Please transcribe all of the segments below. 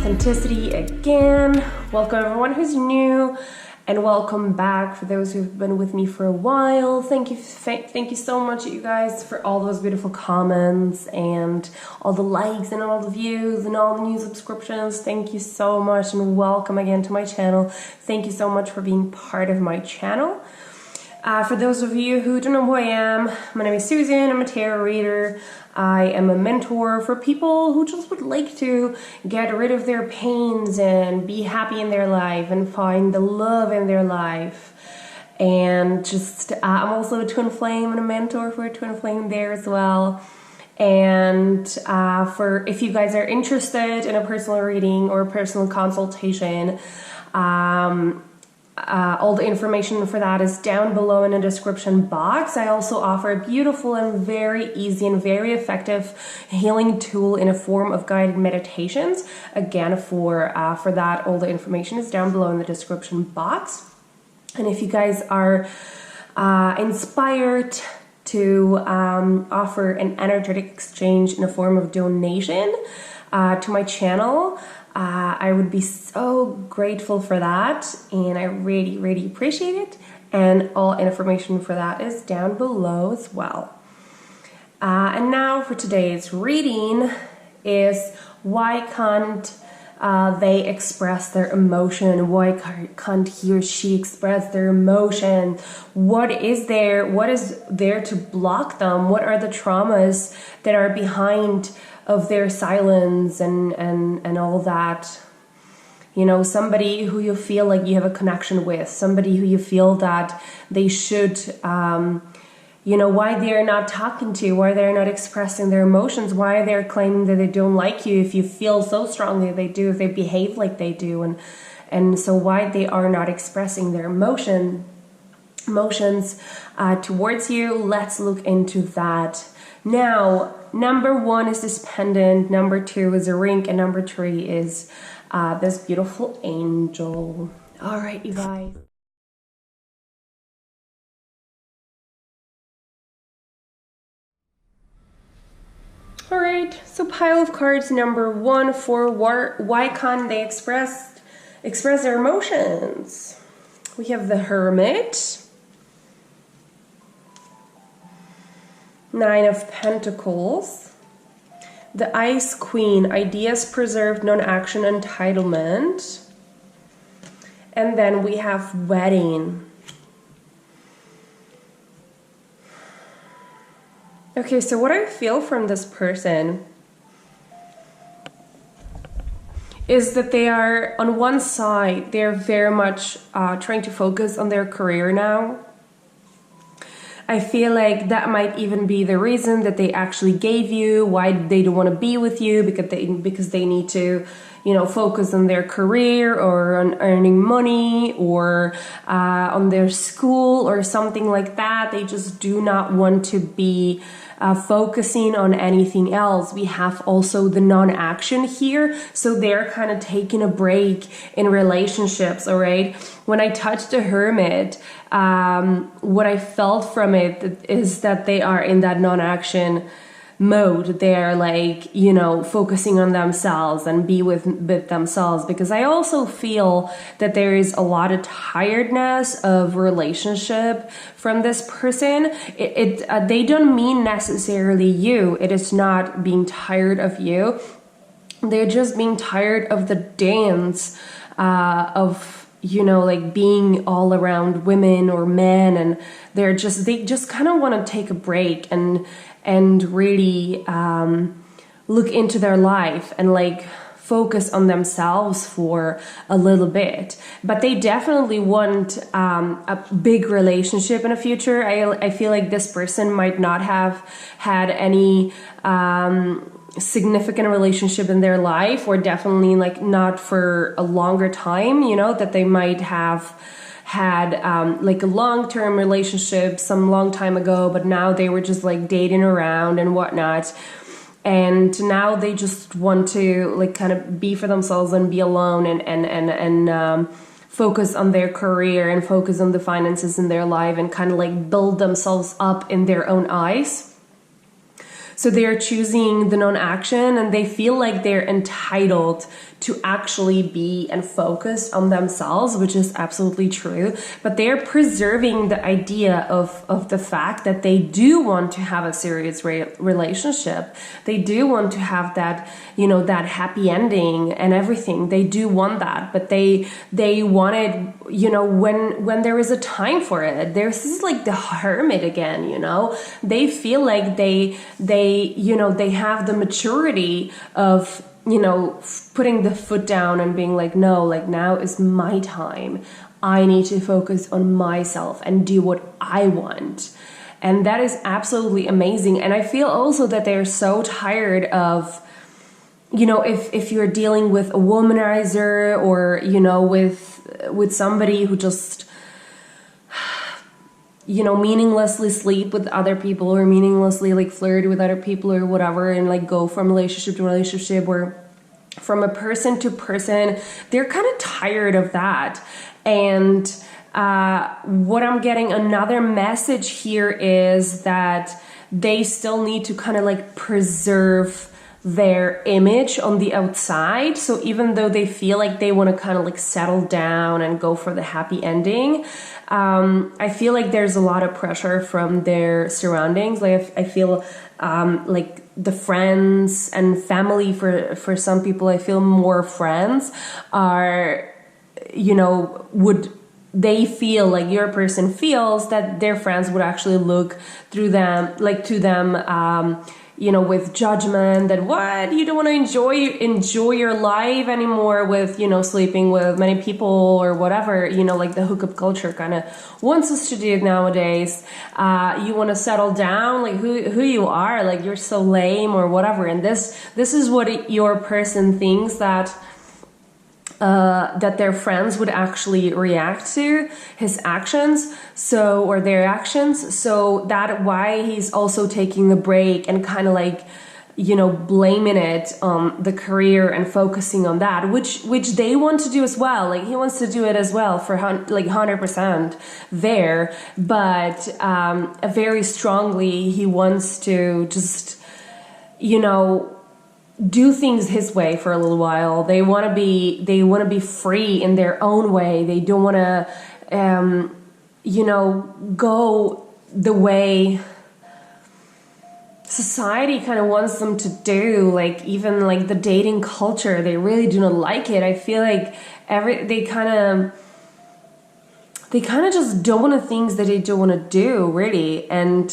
Authenticity again. Welcome everyone who's new, and welcome back for those who've been with me for a while. Thank you so much, you guys, for all those beautiful comments and all the likes and all the views and all the new subscriptions. Thank you so much, and welcome again to my channel. Thank you so much for being part of my channel. For those of you who don't know who I am, my name is Susan. I'm a tarot reader. I am a mentor for people who just would like to get rid of their pains and be happy in their life and find the love in their life. And just, I'm also a twin flame and a mentor for a twin flame there as well. And for if you guys are interested in a personal reading or a personal consultation, all the information for that is down below in the description box. I also offer a beautiful and very easy and very effective healing tool in a form of guided meditations. Again, for that, all the information is down below in the description box. And if you guys are inspired to offer an energetic exchange in a form of donation to my channel, I would be so grateful for that, and I really appreciate it. And all information for that is down below as well. And now for today's reading is why can't they express their emotion? Why can't he or she express their emotion? What is there to block them? What are the traumas that are behind of their silence and all that? You know, somebody who you feel like you have a connection with, somebody who you feel that they should, you know, why they're not talking to you, why they're not expressing their emotions, why they're claiming that they don't like you if you feel so strongly they do, if they behave like they do, and so why they are not expressing their emotions towards you. Let's look into that. Now, number 1 is this pendant, number 2 is a ring, and number 3 is this beautiful angel. All right, you guys. All right, so pile of cards number 1 for why can't they express their emotions? We have the Hermit, 9 of Pentacles, the Ice Queen, ideas preserved, non-action, entitlement, and then we have Wedding. Okay, so what I feel from this person is that they are, on one side, they're very much trying to focus on their career now. I feel like that might even be the reason that they actually gave you, why they don't want to be with you, because they need to, you know, focus on their career or on earning money or on their school or something like that. They just do not want to be focusing on anything else. We have also the non-action here, so they're kind of taking a break in relationships. All right, when I touched the Hermit, what I felt from it is that they are in that non-action mode. They're like, you know, focusing on themselves and be with themselves, because I also feel that there is a lot of tiredness of relationship from this person. They don't mean necessarily you. It is not being tired of you. They're just being tired of the dance of, you know, like being all around women or men, and they just kind of want to take a break and really look into their life and like focus on themselves for a little bit. But they definitely want a big relationship in the future. I feel like this person might not have had any significant relationship in their life, or definitely like not for a longer time, you know, that they might have had like a long-term relationship some long time ago, but now they were just like dating around and whatnot, and now they just want to like kind of be for themselves and be alone and focus on their career and focus on the finances in their life and kind of like build themselves up in their own eyes. So they're choosing the non-action, and they feel like they're entitled to actually be and focus on themselves, which is absolutely true. But they're preserving the idea of the fact that they do want to have a serious relationship. They do want to have that, you know, that happy ending and everything. They do want that, but they want it, you know, when there is a time for it. This is like the hermit again, you know. They feel like they you know, they have the maturity of, you know, putting the foot down and being like, no, like now is my time. I need to focus on myself and do what I want. And that is absolutely amazing. And I feel also that they're so tired of, you know, if you're dealing with a womanizer, or, you know, with somebody who just, you know, meaninglessly sleep with other people, or meaninglessly like flirt with other people or whatever, and like go from relationship to relationship, or from a person to person. They're kind of tired of that. And what I'm getting, another message here, is that they still need to kind of like preserve their image on the outside. So even though they feel like they want to kind of like settle down and go for the happy ending, I feel like there's a lot of pressure from their surroundings. Like I feel like the friends and family, for some people, I feel more friends are, you know, they feel like your person feels that their friends would actually look through them, like to them, you know, with judgment, that what, you don't want to enjoy your life anymore with, you know, sleeping with many people or whatever, you know, like the hookup culture kind of wants us to do that nowadays. You want to settle down, like who you are, like you're so lame or whatever. And this is what your person thinks that their friends would actually react to his actions, or their actions. So that why he's also taking a break and kind of like, you know, blaming it on the career and focusing on that, which they want to do as well. Like he wants to do it as well for like 100% there, but very strongly he wants to just, you know, do things his way for a little while. They want to be free in their own way. They don't want to, you know, go the way society kind of wants them to do. Like even like the dating culture, they really do not like it. I feel like they kind of just don't want to things that they don't want to do, really. And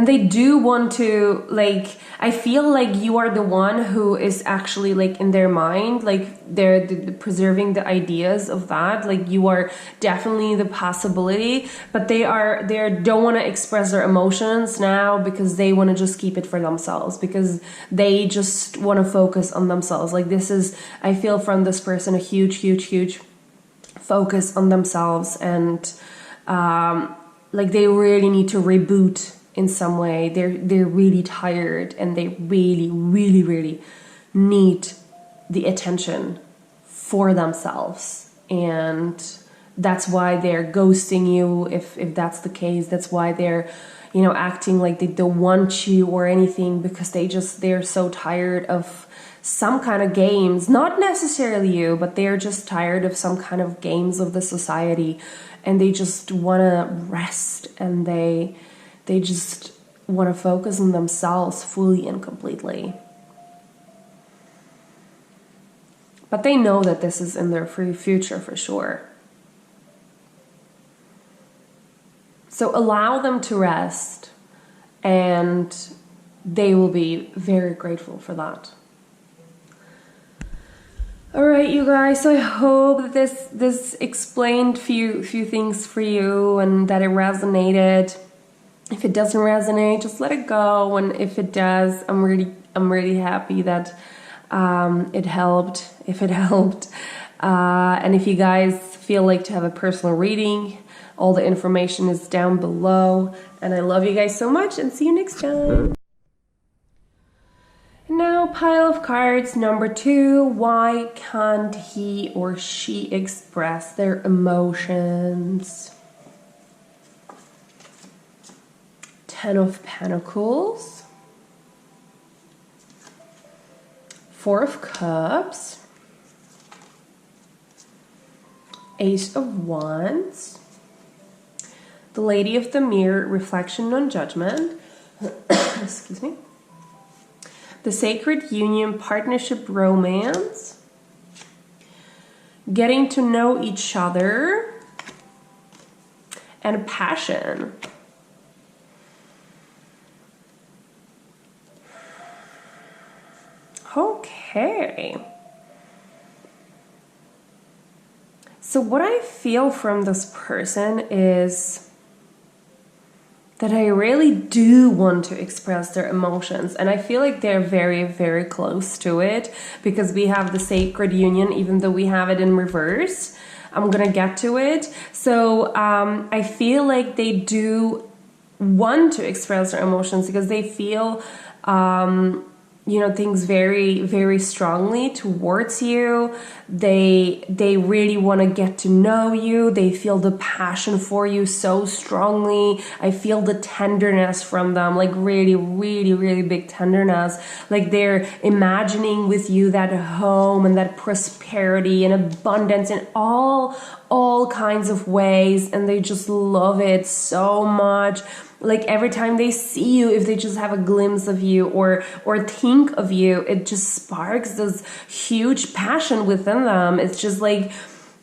they do want to, like, I feel like you are the one who is actually like in their mind, like they're preserving the ideas of that. Like you are definitely the possibility, but they don't want to express their emotions now because they want to just keep it for themselves, because they just want to focus on themselves. Like this is, I feel from this person, a huge focus on themselves, and like they really need to reboot in some way. They're really tired, and they really need the attention for themselves, and that's why they're ghosting you if that's the case. That's why they're, you know, acting like they don't want you or anything, because they're so tired of some kind of games, not necessarily you, but they're just tired of some kind of games of the society, and they just want to rest, and they just want to focus on themselves fully and completely. But they know that this is in their future for sure. So allow them to rest, and they will be very grateful for that. All right, you guys, so I hope that this explained few things for you, and that it resonated. If it doesn't resonate, just let it go. And if it does, I'm really happy that it helped. If it helped, and if you guys feel like to have a personal reading, all the information is down below. And I love you guys so much, and see you next time. Now, pile of cards number 2. Why can't he or she express their emotions? Ten of Pentacles, Four of Cups, Ace of Wands, the Lady of the Mirror, Reflection, Non-Judgment, excuse me, the Sacred Union, Partnership, Romance, Getting to Know Each Other, and Passion. Okay. So what I feel from this person is that I really do want to express their emotions, and I feel like they're very, very close to it because we have the Sacred Union, even though we have it in reverse. I'm gonna get to it. So I feel like they do want to express their emotions because they feel you know, things very, very strongly towards you. They really want to get to know you. They feel the passion for you so strongly. I feel the tenderness from them, like really, really, really big tenderness. Like they're imagining with you that home and that prosperity and abundance in all kinds of ways, and they just love it so much. Like every time they see you, if they just have a glimpse of you or think of you, it just sparks this huge passion within them. It's just like,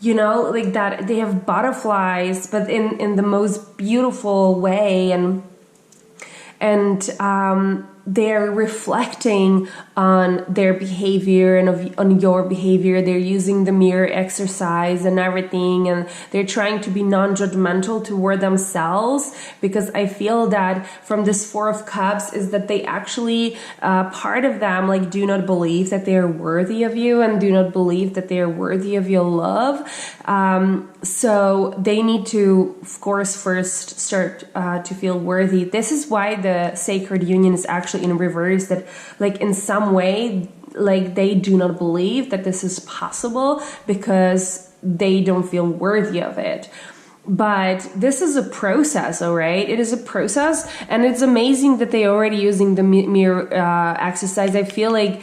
you know, like that they have butterflies, but in the most beautiful way, and they're reflecting on their behavior and on your behavior. They're using the mirror exercise and everything, and they're trying to be non-judgmental toward themselves, because I feel that from this Four of Cups is that they actually, part of them, like, do not believe that they are worthy of you and do not believe that they are worthy of your love. So they need to, of course, first start to feel worthy. This is why the Sacred Union is actually in reverse, that like in some way, like they do not believe that this is possible because they don't feel worthy of it. But this is a process, all right? It is a process, and it's amazing that they're already using the mirror exercise. I feel like,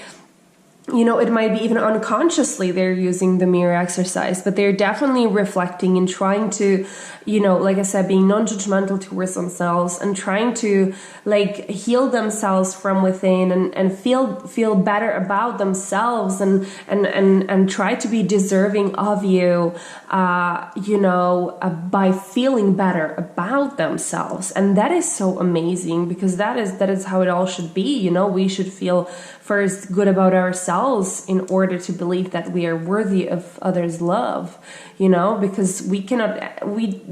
you know, it might be even unconsciously they're using the mirror exercise, but they're definitely reflecting and trying to, you know, like I said, being non-judgmental towards themselves and trying to like heal themselves from within and feel better about themselves and try to be deserving of you, you know, by feeling better about themselves. And that is so amazing, because that is how it all should be. You know, we should feel first good about ourselves in order to believe that we are worthy of others' love, you know, because we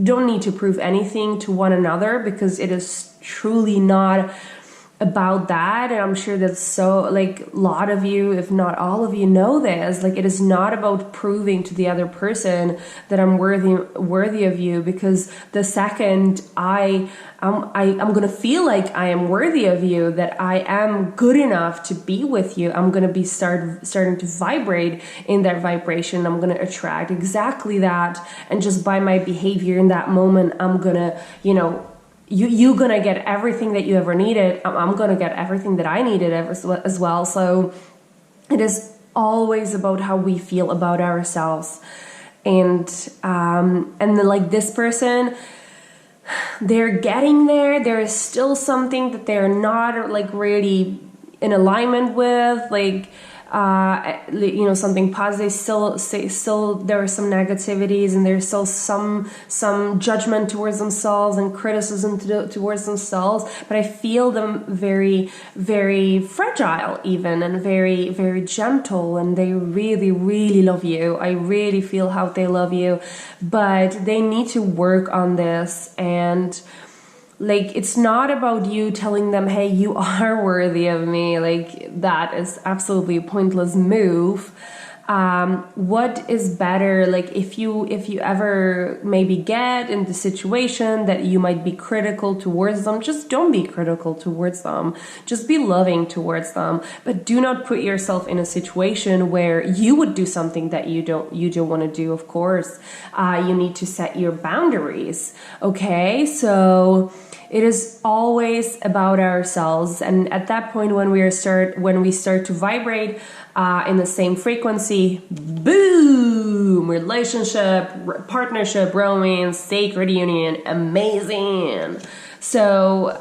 don't need to prove anything to one another, because it is truly not about that. And I'm sure that so like a lot of you, if not all of you, know this. Like, it is not about proving to the other person that I'm worthy of you, because the second I'm gonna feel like I am worthy of you, that I am good enough to be with you, I'm gonna be starting to vibrate in that vibration. I'm gonna attract exactly that, and just by my behavior in that moment, I'm gonna, you know, you're gonna get everything that you ever needed. I'm gonna get everything that I needed as well. So it is always about how we feel about ourselves. And then like this person, they're getting there. There is still something that they're not like really in alignment with, like, you know, something positive. Still there are some negativities, and there's still some judgment towards themselves and criticism towards themselves. But I feel them very, very fragile even, and very, very gentle, and they really, really love you. I really feel how they love you, but they need to work on this. And like, it's not about you telling them, hey, you are worthy of me. Like, that is absolutely a pointless move. What is better, like, if you ever maybe get in the situation that you might be critical towards them, just don't be critical towards them. Just be loving towards them. But do not put yourself in a situation where you would do something that you don't want to do, of course. You need to set your boundaries, okay? So It is always about ourselves, and at that point, when we start to vibrate in the same frequency, boom! Relationship, partnership, romance, sacred union, amazing. So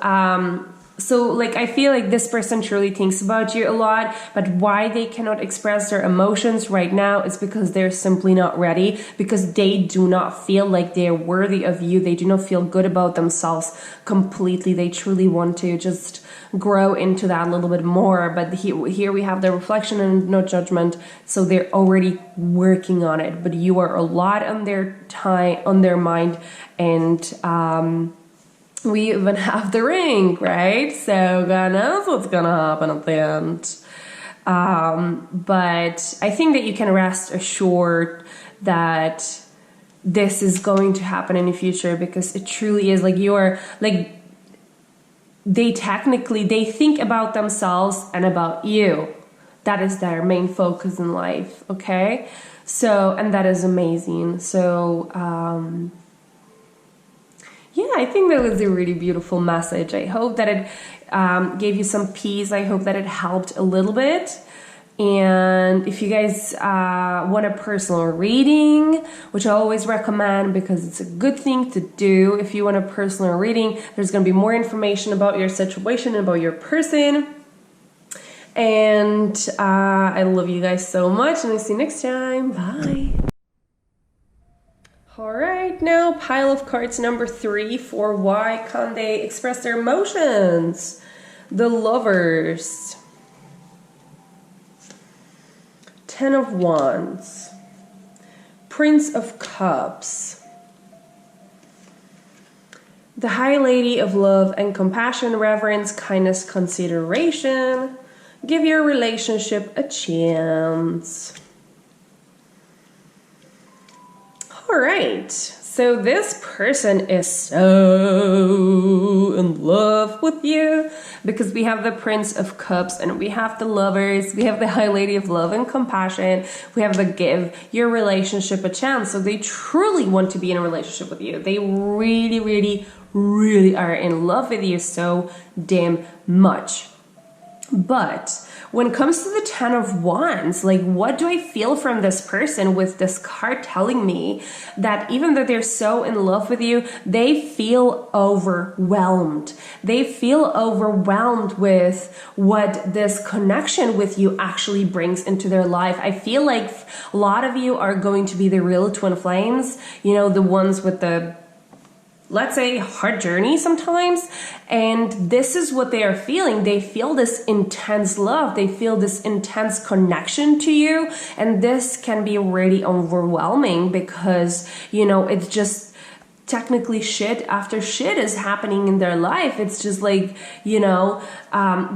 like, I feel like this person truly thinks about you a lot, but why they cannot express their emotions right now is because they're simply not ready, because they do not feel like they're worthy of you. They do not feel good about themselves completely. They truly want to just grow into that a little bit more. But here we have the reflection and no judgment. So they're already working on it, but you are a lot on their time, on their mind. And, we even have the ring, right? So God knows what's gonna happen at the end. But I think that you can rest assured that this is going to happen in the future, because it truly is like, you're like, they think about themselves and about you. That is their main focus in life, okay? So, and that is amazing. So, yeah, I think that was a really beautiful message. I hope that it gave you some peace. I hope that it helped a little bit. And if you guys want a personal reading, which I always recommend because it's a good thing to do, if you want a personal reading, there's going to be more information about your situation and about your person. And I love you guys so much, and I'll see you next time. Bye. All right, now pile of cards number 3 for why can't they express their emotions? The Lovers. 10 of Wands. Prince of Cups. The High Lady of Love and Compassion, Reverence, Kindness, Consideration. Give your relationship a chance. All right, so this person is so in love with you, because we have the Prince of Cups and we have the Lovers, we have the High Lady of Love and Compassion, we have the Give your relationship a chance. So they truly want to be in a relationship with you. They really, really, really are in love with you so damn much. But when it comes to the 10 of Wands, like, what do I feel from this person with this card telling me that even though they're so in love with you, they feel overwhelmed. They feel overwhelmed with what this connection with you actually brings into their life. I feel like a lot of you are going to be the real twin flames, you know, the ones with the, let's say, hard journey sometimes. And this is what they are feeling. They feel this intense love. They feel this intense connection to you. And this can be really overwhelming because, you know, it's just technically shit after shit is happening in their life. It's just like, you know,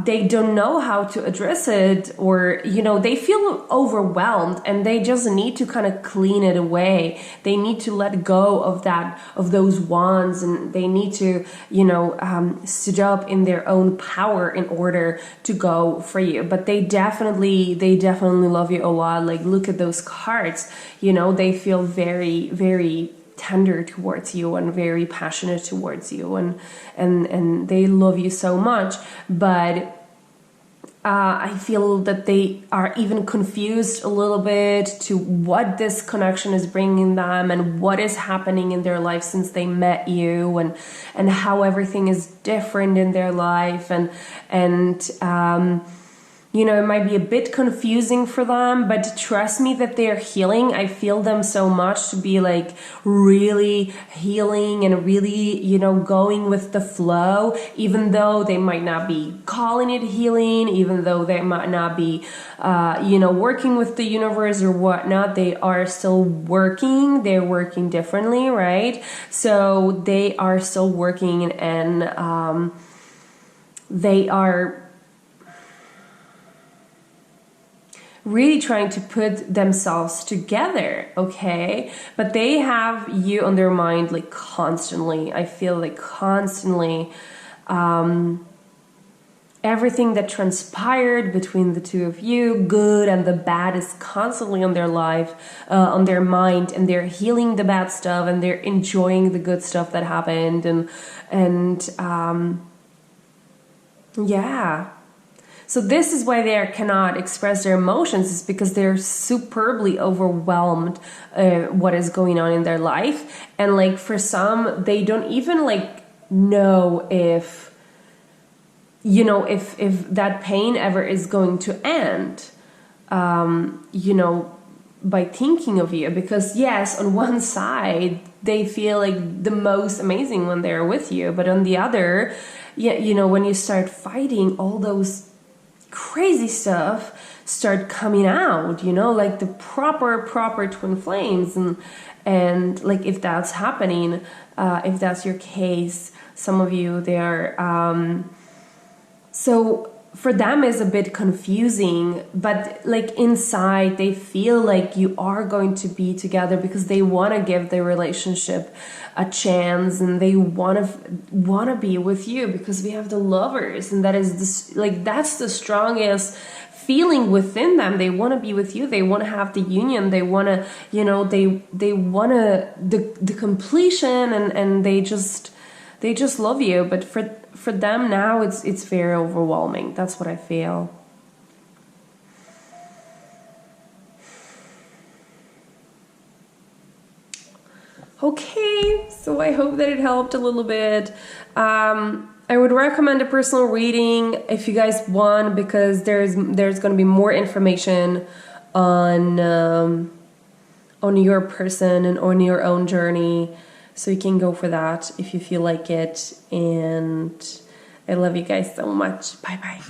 they don't know how to address it, or, you know, they feel overwhelmed and they just need to kind of clean it away. They need to let go of that, of those wands, and they need to, you know, sit up in their own power in order to go for you. But they definitely love you a lot. Like, look at those cards, you know, they feel very, very tender towards you and very passionate towards you, and they love you so much. But I feel that they are even confused a little bit to what this connection is bringing them and what is happening in their life since they met you, and how everything is different in their life, and you know, it might be a bit confusing for them, but trust me that they're healing. I feel them so much to be like really healing and really, you know, going with the flow, even though they might not be calling it healing, even though they might not be, you know, working with the universe or whatnot. They are still working. They're working differently, right? So they are still working, and they are really trying to put themselves together, okay? But they have you on their mind, like, constantly. I feel like constantly everything that transpired between the two of you, good and the bad, is constantly on their life, on their mind, and they're healing the bad stuff and they're enjoying the good stuff that happened. And yeah. So this is why they cannot express their emotions, is because they're superbly overwhelmed what is going on in their life. And like for some, they don't even like know if, you know, if that pain ever is going to end, you know, by thinking of you. Because yes, on one side, they feel like the most amazing when they're with you. But on the other, yeah, you know, when you start fighting, all those crazy stuff start coming out, you know, like the proper twin flames. And like if that's happening, if that's your case, some of you, they are... So for them is a bit confusing, but like inside they feel like you are going to be together because they want to give their relationship a chance, and they want to be with you because we have the Lovers, and that is this, like that's the strongest feeling within them. They want to be with you. They want to have the union. They want to, you know, they want to the completion, and they just love you. But for them now, it's very overwhelming. That's what I feel. Okay, so I hope that it helped a little bit. I would recommend a personal reading if you guys want, because there's going to be more information on your person and on your own journey. So you can go for that if you feel like it. And I love you guys so much. Bye bye.